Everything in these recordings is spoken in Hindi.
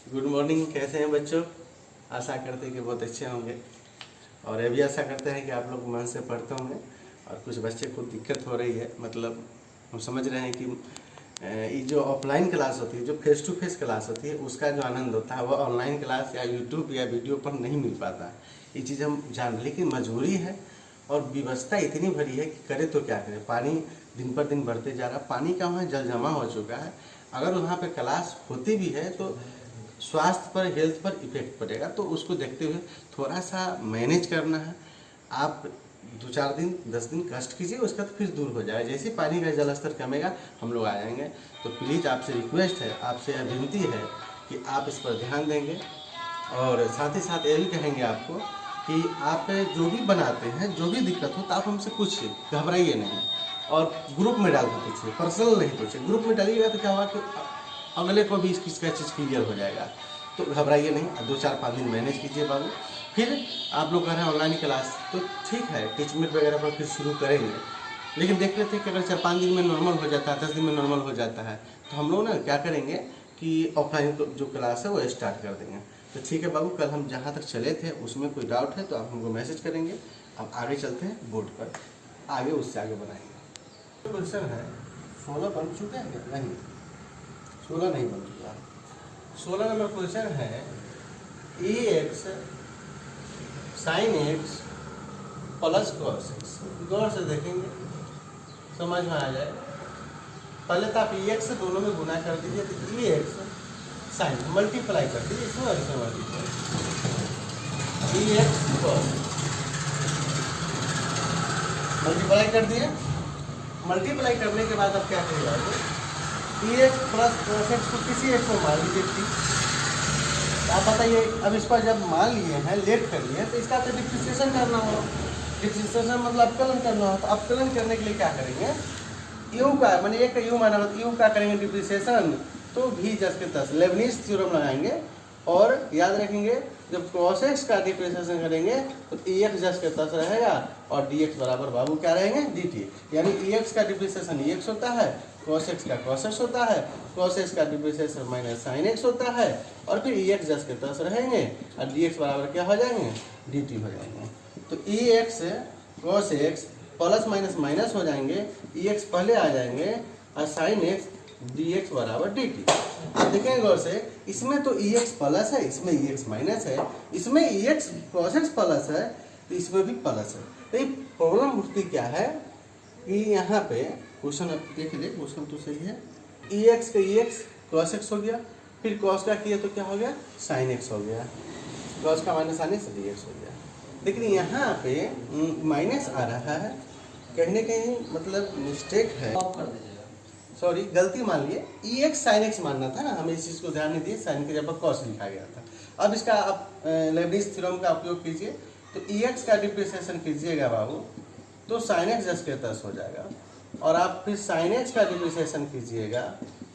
Good morning. कैसे हैं बच्चों? आशा करते हैं कि बहुत अच्छे होंगे और ये भी आशा करते हैं कि आप लोग मन से पढ़ते होंगे। और कुछ बच्चे को दिक्कत हो रही है, मतलब हम समझ रहे हैं कि ये जो ऑफलाइन क्लास होती है, जो फेस टू फेस क्लास होती है, उसका जो आनंद होता है वो ऑनलाइन क्लास या यूट्यूब या वीडियो पर नहीं मिल पाता। ये चीज़ हम जान, लेकिन मजबूरी है और व्यवस्था इतनी भरी है कि करे तो क्या करें। पानी दिन पर दिन बढ़ते जा रहा, पानी का वहाँ जल जमा हो चुका है। अगर वहाँ पे क्लास होती भी है तो स्वास्थ्य पर, हेल्थ पर इफेक्ट पड़ेगा। तो उसको देखते हुए थोड़ा सा मैनेज करना है। आप 2-4 दिन 10 दिन कष्ट कीजिए, उसका तो फिर दूर हो जाएगा। जैसे पानी का जल स्तर कमेगा हम लोग आ जाएंगे। तो प्लीज़ आपसे रिक्वेस्ट है, आपसे विनती है कि आप इस पर ध्यान देंगे। और साथ ही साथ ये भी कहेंगे आपको कि आप जो भी बनाते हैं, जो भी दिक्कत हो तो आप हमसे पूछिए, घबराइए नहीं। और ग्रुप में डाल कर पूछिए, पर्सनल नहीं पूछिए। ग्रुप में डालिएगा तो क्या होगा कि अगले को भी इसका चीज़ क्लियर हो जाएगा। तो घबराइए नहीं, 2-4-5 दिन मैनेज कीजिए बाबू। फिर आप लोग कह रहे हैं ऑनलाइन क्लास, तो ठीक है, टीचमेंट वगैरह पर फिर शुरू करेंगे। लेकिन देख लेते हैं कि अगर 4-5 दिन में नॉर्मल हो जाता है, 10 दिन में नॉर्मल हो जाता है, तो हम लोग ना क्या करेंगे कि ऑफलाइन जो क्लास है वो स्टार्ट कर देंगे। तो ठीक है बाबू, कल हम जहाँ तक चले थे उसमें कोई डाउट है तो आप हमको मैसेज करेंगे। अब आगे चलते हैं बोर्ड पर, आगे उससे आगे बनाएंगे। क्वेश्चन है 16 बन चुके हैं क्या? नहीं, 16 नहीं बन चुका। 16 नंबर क्वेश्चन है ई x sine x plus cos X. गौर से देखेंगे, समझ में आ जाए। पहले तो आप ई एक्स से दोनों में गुना कर दीजिए, तो ई एक्स साइन मल्टीप्लाई कर दीजिए इसमें और इसमें मल्टीप्लाई, ई एक्स कॉस मल्टीप्लाई कर दिए। मल्टीप्लाई करने के बाद अब क्या करेगा, ई एक्स प्लस कॉस एक्स को किसी एक को मान लीजिए थी। आप बताइए, अब इसको जब मान लिए हैं, लेट कर लिए, तो इसका तो डिप्रिसिएशन करना हो। डिप्रिसिएशन मतलब अपकलन करना हो। तो अपकलन करने के लिए क्या करेंगे, यू का मैंने एक यू माना, यू का करेंगे डिप्रिसिएशन, तो भी जस के तस लेबनीज थ्योरम लगाएंगे। और याद रखेंगे, जब cos x का डिप्रिसिएशन करेंगे तो ई एक्स जस के तस रहेगा और डी एक्स बराबर बाबू क्या रहेंगे, डी टी। यानी ई एक्स का डिप्रिसिएशन ई एक्स होता है, cos x का cos x होता है, cos x का डिप्रिसिएशन माइनस साइन x होता है, और फिर ई एक्स जस के तस रहेंगे और डी एक्स बराबर क्या हो जाएंगे, डी टी हो जाएंगे। तो E X cos x plus minus minus हो जाएंगे, ई एक्स पहले आ जाएंगे और साइन एक्स डी एक्स बराबर डी टी। आप देखेंगे गौर से, इसमें तो ई एक्स प्लस है, इसमें ई एक्स माइनस है, इसमें ई एक्स cos x प्लस है, तो इसमें भी प्लस है। तो ये प्रॉब्लम उठती क्या है कि यहाँ पे क्वेश्चन आप देख लीजिए, क्वेश्चन तो सही है। ई एक्स का ई एक्स cos x हो गया, फिर cos का किया तो क्या हो गया, साइन x हो गया, cos का माइनस आने से डी एक्स हो गया। लेकिन यहाँ पे माइनस आ रहा है, कहीं ना कहीं मतलब मिस्टेक है, सॉरी गलती मान लिए। ई एक्स साइन एक्स मानना था ना, हमें इस चीज़ को ध्यान नहीं दिए, साइन के जगह कॉस लिखा गया था। अब इसका आप लेबनीज थ्योरम का उपयोग कीजिए, तो ई एक्स का डिप्रिसिएशन कीजिएगा बाबू, तो साइन एक्स जस के तस हो जाएगा। और आप फिर साइन एक्स का डिप्रिसिएशन कीजिएगा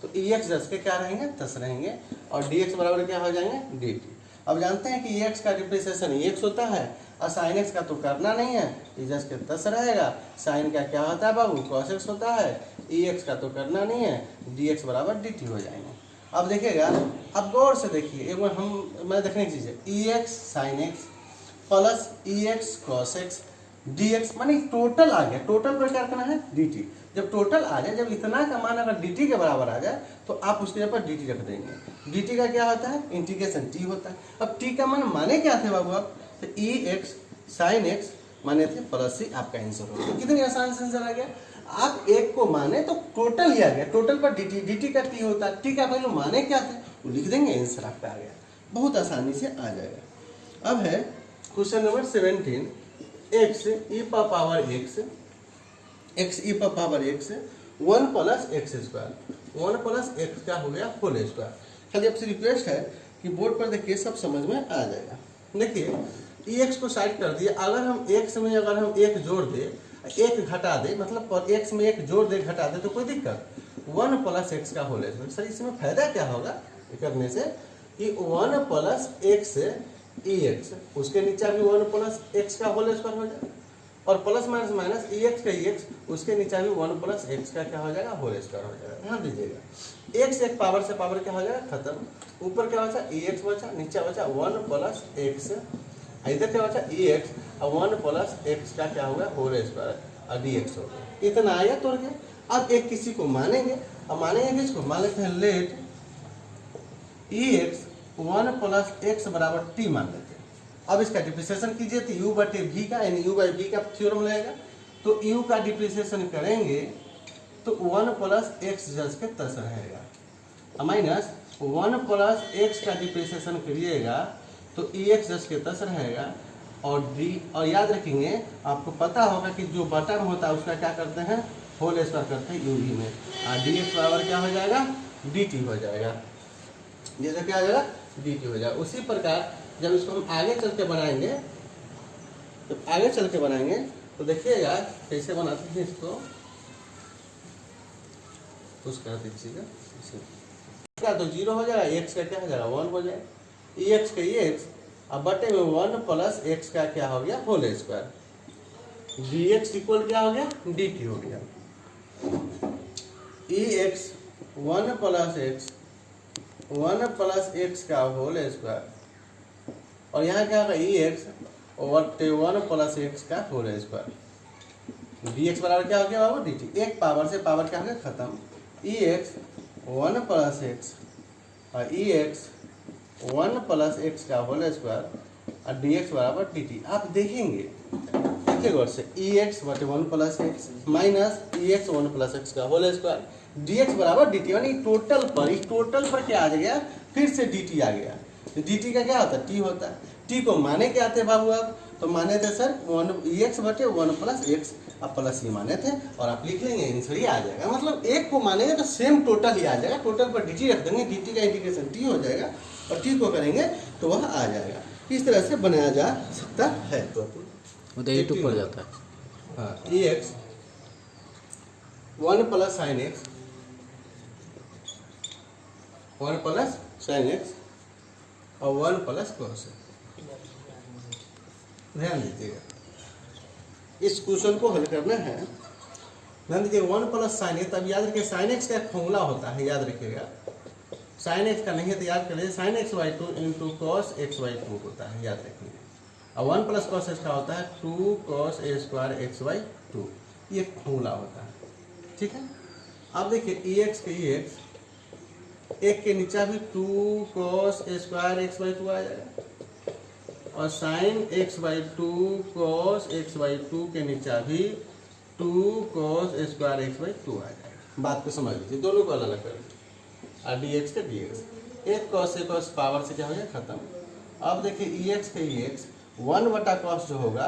तो ई एक्स जस के क्या रहेंगे, तस रहेंगे, और डी एक्स बराबर क्या हो जाएंगे, डी टी। अब जानते हैं कि ई एक्स का डिप्रिसिएशन ई एक्स होता है और साइन एक्स का तो करना नहीं है, ई जस के तस रहेगा। साइन का क्या होता है बाबू, cos x होता है, ई एक्स का तो करना नहीं है, डी एक्स बराबर डी टी हो जाएंगे। अब देखिएगा, अब गौर से देखिए, एक बार मैं देखने की चीज़ है, ई x sine x plus e x cos x D x, मानी टोटल आ गया। टोटल पर क्या करना है, डी टी। जब टोटल आ जाए, जब इतना का मान अगर डी टी के बराबर आ जाए तो आप उसके जगह पर डी टी रख देंगे। डी टी का क्या होता है, इंटीग्रेशन टी होता है। अब टी का मान माने क्या थे बाबू, आप तो ई एक्स साइन एक्स माने थे प्लस सी, आपका आंसर हो गया। कितनी आसान से आंसर आ गया। आप एक को माने तो टोटल ही आ गया, टोटल पर डी टी का टी होता है, टी का वैल्यू माने क्या थे वो लिख देंगे, आंसर आपका आ गया, बहुत आसानी से आ जाएगा। अब है question number 17, x e power x, x e power x 1 plus x square, 1 plus x का हो गया होल स्क्वायर। खाली आपसे रिक्वेस्ट है कि बोर्ड पर देखिए, सब समझ में आ जाएगा। देखिए ई एक्स को साइड कर दिए, अगर हम एक्स में अगर हम एक जोड़ दे, एक घटा दे, मतलब एक्स में एक जोड़ दे घटा दे तो कोई दिक्कत, 1 प्लस एक्स का होल स्क्वायर। सर इसमें फायदा क्या होगा करने से कि 1 प्लस एक्स ई एक्स, उसके नीचे भी 1 प्लस एक्स का होल स्क्वायर हो जाए, और प्लस माइनस माइनस ई एक्स का ई एक्स, उसके नीचे भी 1 प्लस एक्स का क्या हो जाएगा, होल स्क्वायर हो जाएगा। ध्यान दीजिएगा, एक्स एक पावर से पावर क्या हो जाएगा, खत्म। ऊपर क्या बचा, ई एक्स बचा, नीचे बचा 1 प्लस एक्स, इधर क्या बचा ई एक्स और 1 प्लस एक्स का क्या होगा, होल स्क्वायर और डी एक्स हो गया। इतना आया तोड़ के। अब एक किसी को मानेंगे, अब मानेंगे किसको, मान लेते हैं लेट ई एक्स 1 प्लस एक्स बराबर टी मान लेते हैं। अब इसका डिप्रिसिएशन कीजिए तो u बटे v का, यानी u बाई v का थ्योरम लगेगा। तो u का डिप्रिसिएशन करेंगे तो 1 प्लस एक्स जस के तस रहेगा, माइनस 1 प्लस एक्स का डिप्रिसिएशन करिएगा तो ई एक्स जस के तस रहेगा। और याद रखेंगे, आपको पता होगा कि जो बटन होता है उसका क्या करते हैं, होल स्क्वायर करते हैं u v में, और डी एक्स बराबर क्या हो जाएगा, डी टी हो जाएगा। जैसे क्या हो जाएगा, डी टी हो जाएगा। उसी प्रकार जब इसको हम आगे चल के बनाएंगे, जब आगे चल के बनाएंगे तो देखिएगा कैसे बनाते हैं इसको, कुछ कर दीजिएगा। क्या तो 0 हो जाएगा, एक्स का क्या हो जाएगा, 1 हो जाएगा, ई एक्स का ई एक्स, अब बटे में 1 प्लस एक्स का क्या हो गया, whole square, D X equal क्या हो गया, डी टी हो गया। ई एक्स 1 प्लस एक्स का होल स्क्वायर, और यहाँ क्या होगा E X over 1 plus x का होल स्क्वायर, डी एक्स बराबर क्या हो गया बाबू, डी टी। एक पावर से पावर क्या हो गया, खत्म। ई एक्स 1 प्लस एक्स और ई एक्स 1 प्लस एक्स का होल स्क्वायर और डी एक्स बराबर डी टी। आप देखेंगे, देखिए गौर से, ई एक्स बटे 1 प्लस एक्स माइनस ई एक्स 1 प्लस एक्स का होल स्क्वायर, डी एक्स बराबर डी टी। यानी टोटल पर, इस टोटल पर क्या आ गया, फिर से डी टी आ गया। डी टी का क्या होता है, टी होता है। टी को माने क्या थे बाबू, आप तो माने थे सर 1 ई एक्स बटे 1 प्लस एक्स, अब प्लस ही माने थे, और आप लिख लेंगे आंसर ही आ जाएगा। मतलब एक को मानेंगे तो सेम टोटल ही आ जाएगा, टोटल पर डी टी रख देंगे, डी टी का इंटीग्रेशन टी हो जाएगा, और टी को करेंगे तो वह आ जाएगा। इस तरह से बनाया जा सकता है। तो यूट्यूब पर जाता है, हाँ, e x 1 plus sine x, 1 plus sine x और 1 प्लस कॉस। ध्यान दीजिएगा, इस क्वेश्चन को हल करना है। ध्यान दीजिए, 1 प्लस साइन एक्स, तब याद रखिए साइन एक्स का एक फॉर्मूला होता है, याद रखिएगा। साइन एक्स का नहीं है तो याद कर लीजिए, sine x by 2 into cos x by 2 होता है, याद रखिए। और 1 प्लस कॉस एक्स का होता है 2 cos A square X by 2, ये फॉर्मूला होता है, ठीक है। अब देखिए ई एक्स के ई एक्स, एक के नीचे भी 2 cos A square X by 2 आ जाएगा, और sine x by 2 cos x by 2 के नीचे भी 2 cos A square X by 2 आ जाएगा। बात को समझ लीजिए, दोनों को अलग अलग करेंगे, और डी एक्स का डी एक्स, एक कॉस से कॉस पावर से क्या हो जाएगा, खत्म। अब देखिए ई एक्स का ई एक्स 1 बटा कॉस जो होगा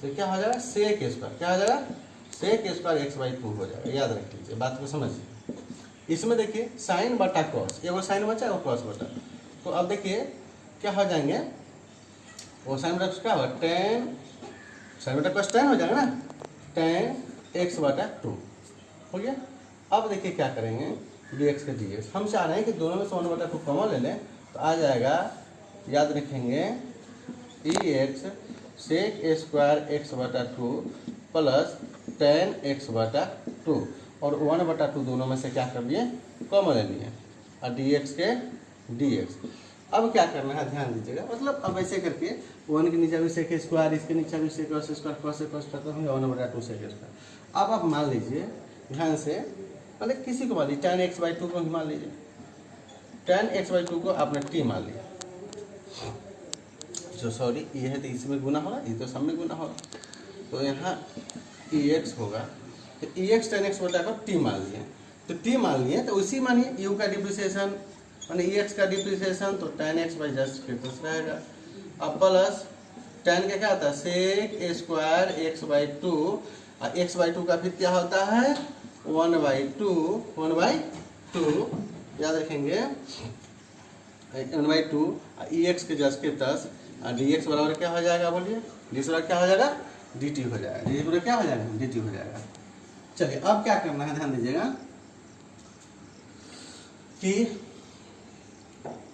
तो क्या हो जाएगा, सेक स्क्वायर, क्या हो जाएगा, सेक स्क्वायर एक्स बाई 2 हो जाएगा, याद रख लीजिए, बात को समझिए। इसमें देखिए साइन बटा कॉस, एगो साइन बचा और कॉस बटा, तो अब देखिए क्या हो जाएंगे, वो साइन बटा क्या होगा, टेन, साइन बटा कॉस टेन हो जाएगा ना, टेन एक्स बटा 2 हो गया। अब देखिए क्या करेंगे, डी एक्स का डी एक्स, हम चाह रहे हैं कि दोनों में से 1 बटा 2 कॉमन ले लें, तो आ जाएगा, याद रखेंगे, ई एक्स सेक स्क्वायर एक्स बटा 2 प्लस टेन एक्स बटा 2, और 1 बटा 2 दोनों में से क्या कर लिए, कॉमन ले लिए, और डी एक्स के डी एक्स। अब क्या करना है, ध्यान दीजिएगा, मतलब अब ऐसे करके 1 के नीचे भी सेक स्क्वायर, इसके नीचे भी सेक स्क्वायर, कॉस से कॉस खत्म हो गया, 1 बटा 2 सेक स्क्वायर। अब आप मान लीजिए ध्यान से, मतलब किसी को मान लीजिए, टेन एक्स बाई 2 को मान लीजिए, टेन एक्स बाई 2 को आपने टी मान लिया, जो सॉरी ये है तो इसमें गुना होगा, ये तो सब में गुना होगा, तो यहाँ ई एक्स होगा, तो ई एक्स टेन एक्स बटा कर टी मान लिए, तो टी मान लिए तो उसी मानिए यू का डिप्रिसिएशन मानी ई एक्स का डिप्रिसिएशन, तो टेन एक्स बाई जस्ट फिर कुछ रहेगा, अब प्लस टेन का क्या होता है, सेक स्क्वायर एक्स बाई 2, और एक्स बाई 2 का फिर क्या होता है 1 बाई 2, याद रखेंगे 1 बाई 2, ई एक्स के जस्ट के 10, और डी एक्स बराबर क्या हो जाएगा, बोलिए, डी एक्स बराबर क्या हो जाएगा, डी टी हो जाएगा, डी बराबर क्या हो जाएगा, डी टी हो जाएगा। चलिए अब क्या करना है, ध्यान दीजिएगा कि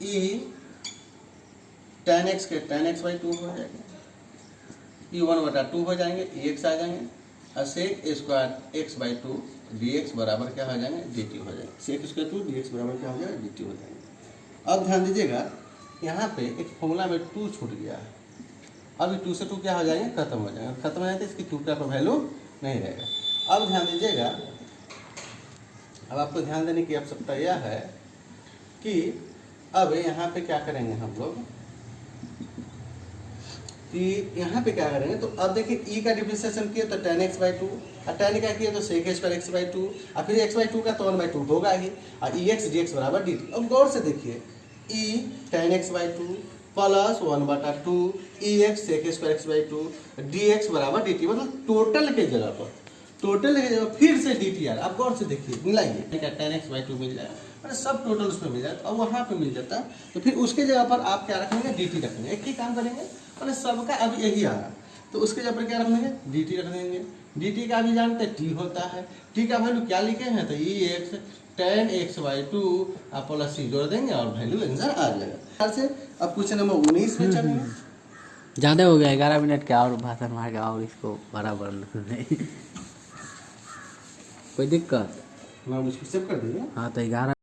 ई टेन एक्स के टेन एक्स बाई 2 हो जाएगा, ई 1/2 हो जाएंगे, ई एक्स आ जाएंगे, और sec square X by 2 D X बराबर क्या हो जाएंगे, डी टी हो जाएंगे। सेक स्क्वायर 2 डी एक्स बराबर क्या हो जाएगा, डी टी हो जाएंगे। अब ध्यान दीजिएगा यहाँ पे एक फॉर्मूला में 2 छूट गया है, अब 2 से 2 क्या हो जाएंगे, खत्म हो जाएंगे, खत्म हो जाए तो इसकी 2 का वैल्यू नहीं रहेगा। अब ध्यान दीजिएगा, अब आपको ध्यान देने की आवश्यकता यह है कि अब यहाँ पे क्या करेंगे हम लोग कि यहाँ पे क्या करेंगे, तो अब देखिए ई का डिफ्रेंशिएशन किया तो tan x बाई 2, और tan का किया तो sec स्क्वायर x बाई 2, और फिर x बाई 2 का तो 1/2 होगा ही, और ई एक्स डी एक्स बराबर डी टी। अब गौर से देखिए E tan x by 2 plus 1/2 E X sec square x by 2 D X बराबर डी टी, मतलब टोटल के जगह पर, टोटल के जगह फिर से डी टी आर। आप गौर से देखिए मिलाइए, tan x बाई 2 मिल जाएगा, मतलब सब टोटल उसमें मिल जाता, अब वहाँ पे मिल जाता, तो फिर उसके जगह पर आप क्या रखेंगे, डी टी रखेंगे। एक ही काम करेंगे, मतलब सबका अब यही आ रहा, तो उसके जगह पर क्या रख देंगे, डी टी रख देंगे। डी टी का भी जानते हैं टी होता है, टी का वैल्यू क्या लिखे हैं, तो E x tan x by 2 आप प्लस सी जोड़ देंगे और वैल्यू आंसर आ जाएगा। से अब क्वेश्चन नंबर 19 में चलेंगे। ज़्यादा हो गया, 11 मिनट का और भाषण मार के और इसको बराबर नहीं कोई दिक्कत। मैं उसको सेव कर देंगे। हाँ तो 11